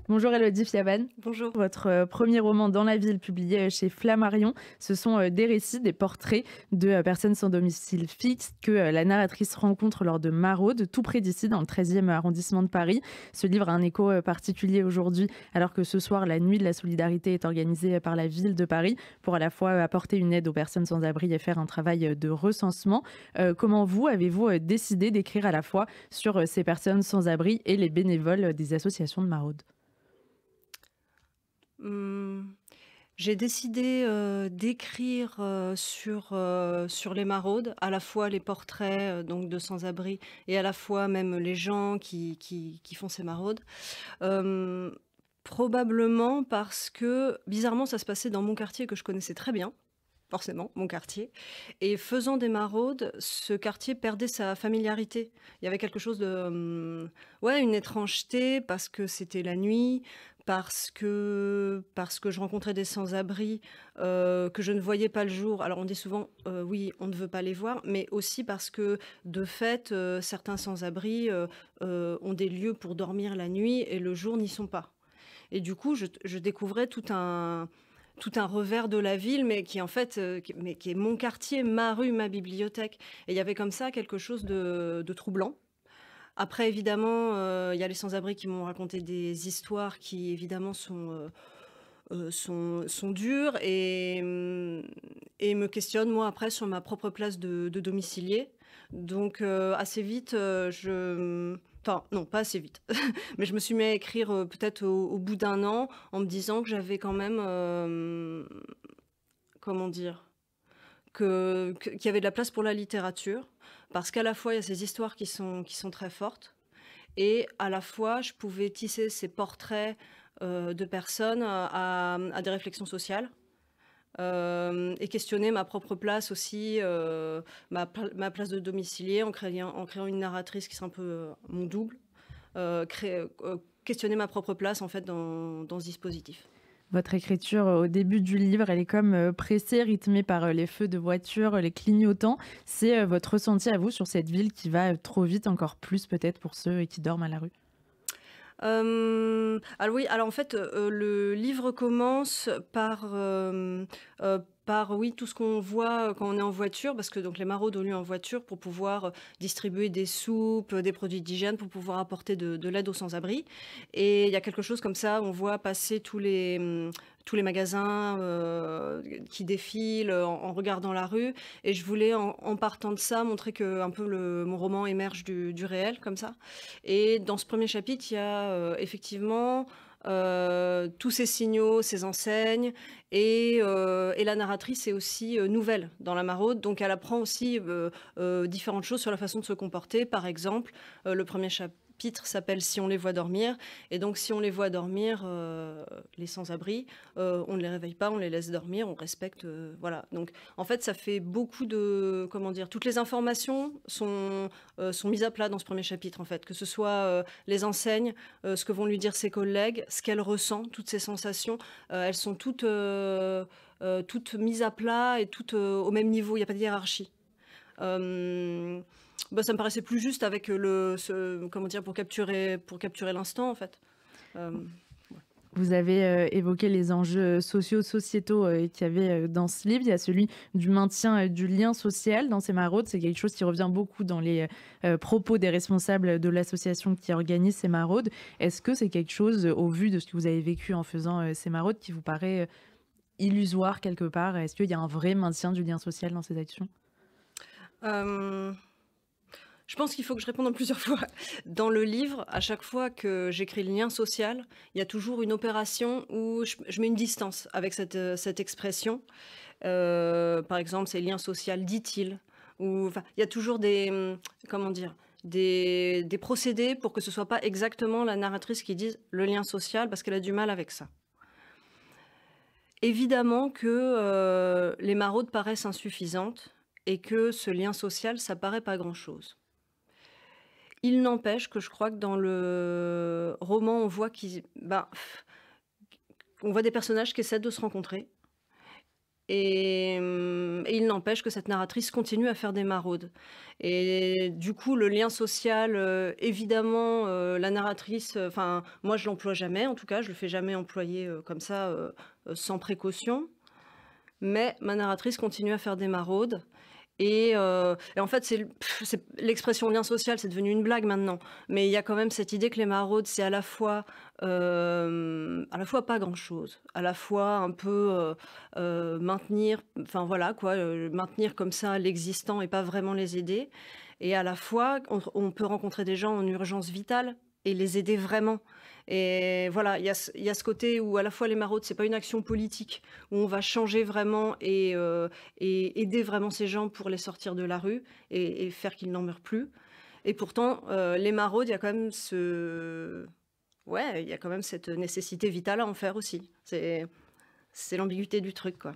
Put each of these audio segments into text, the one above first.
Bonjour Elodie Fiaban. Bonjour. Votre premier roman Dans la ville, publié chez Flammarion, ce sont des récits, des portraits de personnes sans domicile fixe que la narratrice rencontre lors de maraudes, tout près d'ici, dans le 13e arrondissement de Paris. Ce livre a un écho particulier aujourd'hui, alors que ce soir, la Nuit de la Solidarité est organisée par la ville de Paris pour à la fois apporter une aide aux personnes sans abri et faire un travail de recensement. Comment avez-vous décidé d'écrire à la fois sur ces personnes sans abri et les bénévoles des associations de maraude? Mmh, j'ai décidé, d'écrire, sur les maraudes, à la fois les portraits, donc de sans-abri et à la fois même les gens qui font ces maraudes. Hem, Probablement parce que, bizarrement, ça se passait dans mon quartier que je connaissais très bien, forcément, mon quartier, et faisant des maraudes, ce quartier perdait sa familiarité. Il y avait quelque chose de, ouais, une étrangeté parce que c'était la nuit, parce que je rencontrais des sans-abri, que je ne voyais pas le jour. Alors on dit souvent, oui, on ne veut pas les voir, mais aussi parce que de fait, certains sans-abri, ont des lieux pour dormir la nuit et le jour n'y sont pas. Et du coup, je découvrais tout un revers de la ville, mais qui en fait, qui est mon quartier, ma rue, ma bibliothèque. Et il y avait comme ça quelque chose de troublant. Après évidemment, il y a les sans-abri qui m'ont raconté des histoires qui évidemment sont dures et me questionnent moi après sur ma propre place de domicilié. Donc assez vite, enfin non, pas assez vite, mais je me suis mis à écrire, peut-être au bout d'un an en me disant que j'avais quand même, comment dire? Qu'il y avait de la place pour la littérature. Parce qu'à la fois, il y a ces histoires qui sont très fortes et à la fois, je pouvais tisser ces portraits, de personnes, à des réflexions sociales, et questionner ma propre place aussi, ma place de domicilié en créant une narratrice qui serait un peu, mon double, questionner ma propre place en fait dans ce dispositif. Votre écriture, au début du livre, elle est comme pressée, rythmée par les feux de voiture, les clignotants. C'est votre ressenti à vous sur cette ville qui va trop vite, encore plus peut-être pour ceux qui dorment à la rue? Alors oui, alors en fait, le livre commence par oui, tout ce qu'on voit, quand on est en voiture, parce que donc les maraudes ont lieu en voiture pour pouvoir, distribuer des soupes, des produits d'hygiène, pour pouvoir apporter de l'aide aux sans-abri. Et il y a quelque chose comme ça, on voit passer tous les magasins, qui défilent, en regardant la rue, et je voulais en partant de ça montrer que un peu mon roman émerge du réel comme ça. Et dans ce premier chapitre, il y a, effectivement, tous ces signaux, ces enseignes, et la narratrice est aussi, nouvelle dans la maraude, donc elle apprend aussi, différentes choses sur la façon de se comporter. Par exemple, le premier chapitre s'appelle «Si on les voit dormir», et donc si on les voit dormir, les sans-abri, on ne les réveille pas, on les laisse dormir, on respecte, voilà. Donc en fait, ça fait beaucoup de, comment dire? Toutes les informations sont mises à plat dans ce premier chapitre, en fait, que ce soit, les enseignes, ce que vont lui dire ses collègues, ce qu'elle ressent, toutes ces sensations, elles sont toutes mises à plat et toutes, au même niveau, il y a pas de hiérarchie. Hem, Ça me paraissait plus juste avec, comment dire? Pour capturer l'instant, en fait. Hem, ouais. Vous avez évoqué les enjeux sociétaux qu'il y avait dans ce livre. Il y a celui du maintien du lien social dans ces maraudes. C'est quelque chose qui revient beaucoup dans les propos des responsables de l'association qui organise ces maraudes. Est-ce que c'est quelque chose, au vu de ce que vous avez vécu en faisant ces maraudes, qui vous paraît illusoire quelque part? Est-ce qu'il y a un vrai maintien du lien social dans ces actions? Hem Je pense qu'il faut que je réponde en plusieurs fois. Dans le livre, à chaque fois que j'écris le lien social, il y a toujours une opération où je mets une distance avec cette expression. Par exemple, c'est lien social, dit-il, ou enfin, il y a toujours comment dire? Des procédés pour que ce soit pas exactement la narratrice qui dise le lien social, parce qu'elle a du mal avec ça. Évidemment que, les maraudes paraissent insuffisantes et que ce lien social, ça paraît pas grand-chose. Il n'empêche que je crois que dans le roman, on voit des personnages qui essaient de se rencontrer, Et il n'empêche que cette narratrice continue à faire des maraudes. Et du coup, le lien social, évidemment, la narratrice, enfin, moi je l'emploie jamais, en tout cas, je le fais jamais employer comme ça, sans précaution. Mais ma narratrice continue à faire des maraudes. Et en fait, l'expression lien social, c'est devenu une blague maintenant. Mais il y a quand même cette idée que les maraudes, c'est à la fois pas grand-chose, à la fois un peu maintenir, enfin voilà quoi, maintenir comme ça l'existant et pas vraiment les aider. Et à la fois, on peut rencontrer des gens en urgence vitale et les aider vraiment. Et voilà, il y a ce côté où à la fois les maraudes, c'est pas une action politique, où on va changer vraiment et aider vraiment ces gens pour les sortir de la rue et faire qu'ils n'en meurent plus. Et pourtant, les maraudes, il y a quand même ouais, il y a quand même cette nécessité vitale à en faire aussi. C'est l'ambiguïté du truc, quoi.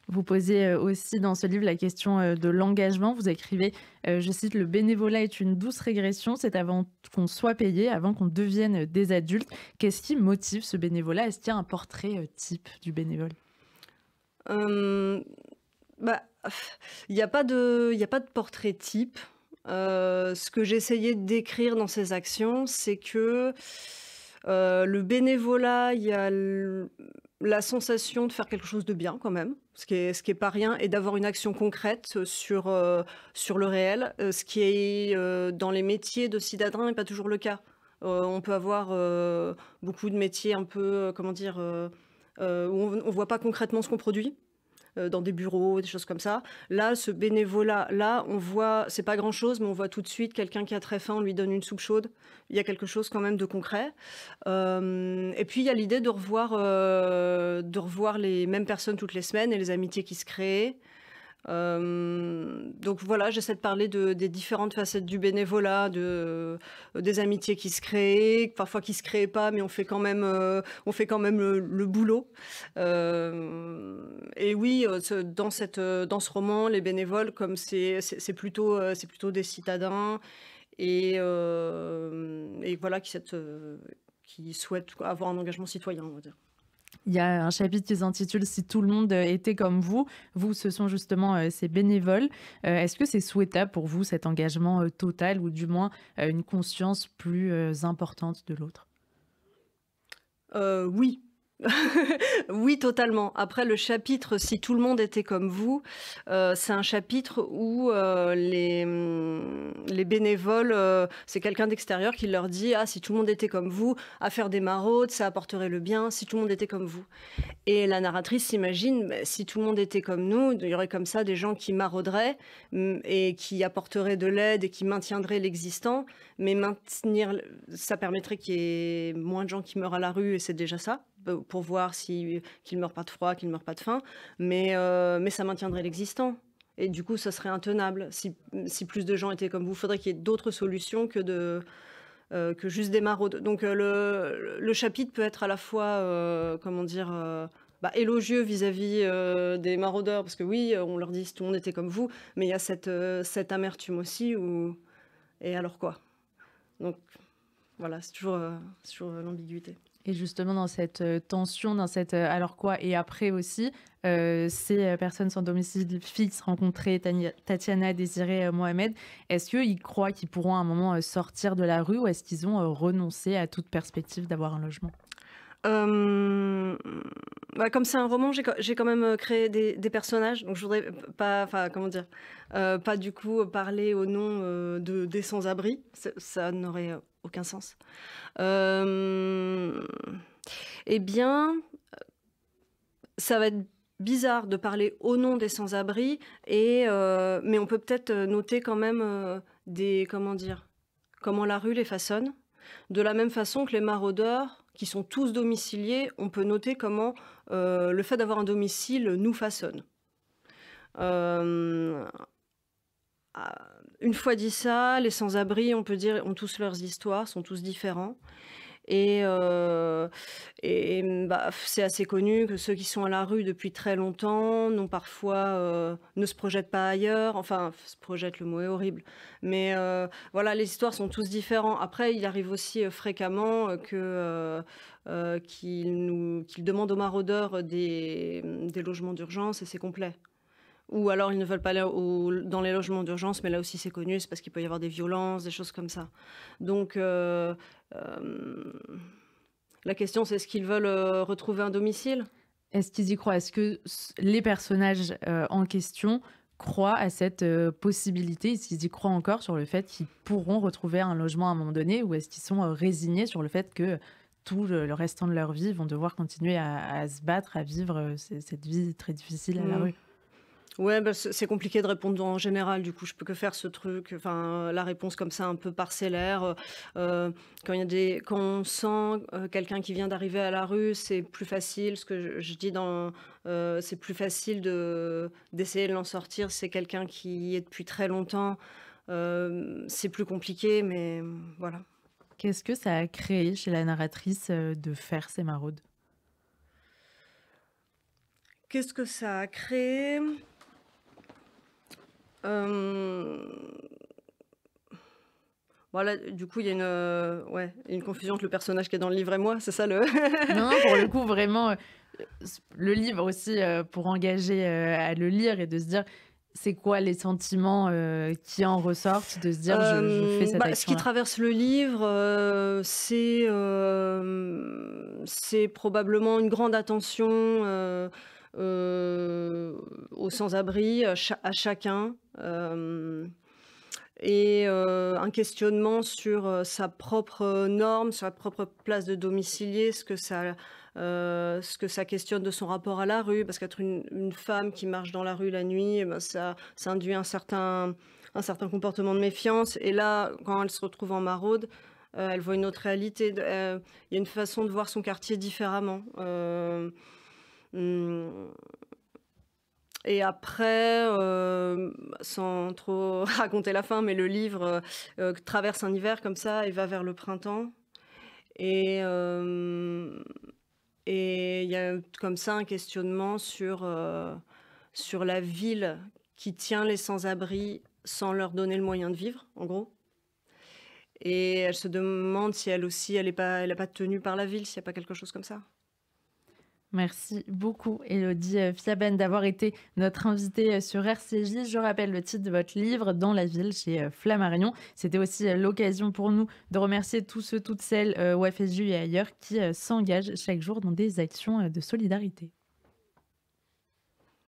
Vous posez aussi dans ce livre la question de l'engagement. Vous écrivez, je cite, «Le bénévolat est une douce régression, c'est avant qu'on soit payé, avant qu'on devienne des adultes». Qu'est-ce qui motive ce bénévolat? Est-ce qu'il y a un portrait type du bénévole? Bah, il y a pas de portrait type. Ce que j'ai essayé de décrire dans ces actions, c'est que, le bénévolat, il y a la sensation de faire quelque chose de bien quand même, ce qui est pas rien et d'avoir une action concrète sur le réel, ce qui est, dans les métiers de citadins n'est pas toujours le cas. On peut avoir, beaucoup de métiers un peu, comment dire? Où on voit pas concrètement ce qu'on produit dans des bureaux, des choses comme ça. Là, ce bénévolat-là, on voit, c'est pas grand-chose, mais on voit tout de suite quelqu'un qui a très faim, on lui donne une soupe chaude. Il y a quelque chose quand même de concret. Et puis, il y a l'idée de revoir les mêmes personnes toutes les semaines et les amitiés qui se créent. Donc voilà, j'essaie de parler des différentes facettes du bénévolat, des amitiés qui se créent, parfois qui se créent pas, mais on fait quand même le boulot. Et oui, dans ce roman, les bénévoles, comme c'est plutôt des citadins et voilà qui souhaitent avoir un engagement citoyen, on va dire. Il y a un chapitre qui s'intitule «Si tout le monde était comme vous». Vous, ce sont justement ces bénévoles. Est-ce que c'est souhaitable pour vous cet engagement total ou du moins une conscience plus importante de l'autre? Oui. Oui, totalement. Après, le chapitre «Si tout le monde était comme vous», c'est un chapitre où les bénévoles, c'est quelqu'un d'extérieur qui leur dit: «Ah, si tout le monde était comme vous, à faire des maraudes, ça apporterait le bien, si tout le monde était comme vous». Et la narratrice s'imagine, si tout le monde était comme nous, il y aurait comme ça des gens qui marauderaient et qui apporteraient de l'aide et qui maintiendraient l'existant. Mais ça permettrait qu'il y ait moins de gens qui meurent à la rue et c'est déjà ça, pour voir qu'ils ne meurent pas de froid, qu'ils ne meurent pas de faim. Mais ça maintiendrait l'existant. Et du coup, ça serait intenable. Si plus de gens étaient comme vous, il faudrait qu'il y ait d'autres solutions que juste des maraudes. Donc le chapitre peut être à la fois, comment dire, élogieux vis-à-vis des maraudeurs, parce que oui, on leur dit si tout le monde était comme vous, mais il y a cette amertume aussi, et alors quoi? Donc voilà, c'est toujours l'ambiguïté. Et justement, dans cette tension, dans cette alors quoi et après aussi, ces personnes sans domicile fixe rencontrées, Tatiana, Désiré, Mohamed, est-ce qu'ils croient qu'ils pourront à un moment sortir de la rue ou est-ce qu'ils ont renoncé à toute perspective d'avoir un logement? Comme c'est un roman, j'ai quand même créé des personnages, donc je voudrais pas, enfin comment dire, pas du coup parler au nom des sans-abri, ça n'aurait aucun sens. Eh bien, ça va être bizarre de parler au nom des sans-abri, mais on peut peut-être noter quand même comment dire, comment la rue les façonne. De la même façon que les maraudeurs, qui sont tous domiciliés, on peut noter comment le fait d'avoir un domicile nous façonne. Une fois dit ça, les sans-abri, on peut dire, ont tous leurs histoires, sont tous différents. Et Bah, c'est assez connu que ceux qui sont à la rue depuis très longtemps n'ont parfois, ne se projettent pas ailleurs. Enfin, se projettent, le mot est horrible. Mais voilà, les histoires sont tous différents. Après, il arrive aussi, fréquemment, qu'ils demandent aux maraudeurs des logements d'urgence et c'est complet. Ou alors ils ne veulent pas aller dans les logements d'urgence, mais là aussi c'est connu, c'est parce qu'il peut y avoir des violences, des choses comme ça. Donc la question, c'est est-ce qu'ils veulent, retrouver un domicile? Est-ce qu'ils y croient? Est-ce que les personnages en question croient à cette possibilité? Est-ce qu'ils y croient encore sur le fait qu'ils pourront retrouver un logement à un moment donné? Ou est-ce qu'ils sont résignés sur le fait que tout le restant de leur vie, ils vont devoir continuer à se battre, à vivre cette vie très difficile à la Mmh. rue? Ouais, bah, c'est compliqué de répondre en général, du coup, je peux que faire ce truc, enfin, la réponse comme ça un peu parcellaire. Quand on sent, quelqu'un qui vient d'arriver à la rue, c'est plus facile, ce que je dis c'est plus facile d'essayer de l'en sortir. C'est quelqu'un qui y est depuis très longtemps, c'est plus compliqué, mais voilà. Qu'est-ce que ça a créé chez la narratrice de faire ces maraudes? Qu'est-ce que ça a créé? Hem, voilà, du coup, il y a ouais, une confusion entre le personnage qui est dans le livre et moi, c'est ça le Non, non, pour le coup, vraiment, le livre aussi, pour engager, à le lire et de se dire: «C'est quoi les sentiments, qui en ressortent?» de se dire: «Je fais cette Bah, ce qui action-là». traverse le livre, c'est probablement une grande attention, aux sans-abri, à chacun, et un questionnement sur, sa propre norme, sa propre place de domicilié, ce que ça questionne de son rapport à la rue. Parce qu'être une femme qui marche dans la rue la nuit, eh ben, ça induit un certain comportement de méfiance et là, quand elle se retrouve en maraude, elle voit une autre réalité. Il y a une façon de voir son quartier différemment. Mmh et après, sans trop raconter la fin, mais le livre, traverse un hiver comme ça et va vers le printemps et il y a comme ça un questionnement sur la ville qui tient les sans-abri sans leur donner le moyen de vivre, en gros. Et elle se demande si elle aussi, elle est pas tenue par la ville, s'il y a pas quelque chose comme ça. Merci beaucoup, Élodie Fiaben, d'avoir été notre invitée sur RCJ. Je rappelle le titre de votre livre, Dans la ville, chez Flammarion. C'était aussi l'occasion pour nous de remercier tous ceux, toutes celles, au FSJU et ailleurs, qui s'engagent chaque jour dans des actions de solidarité.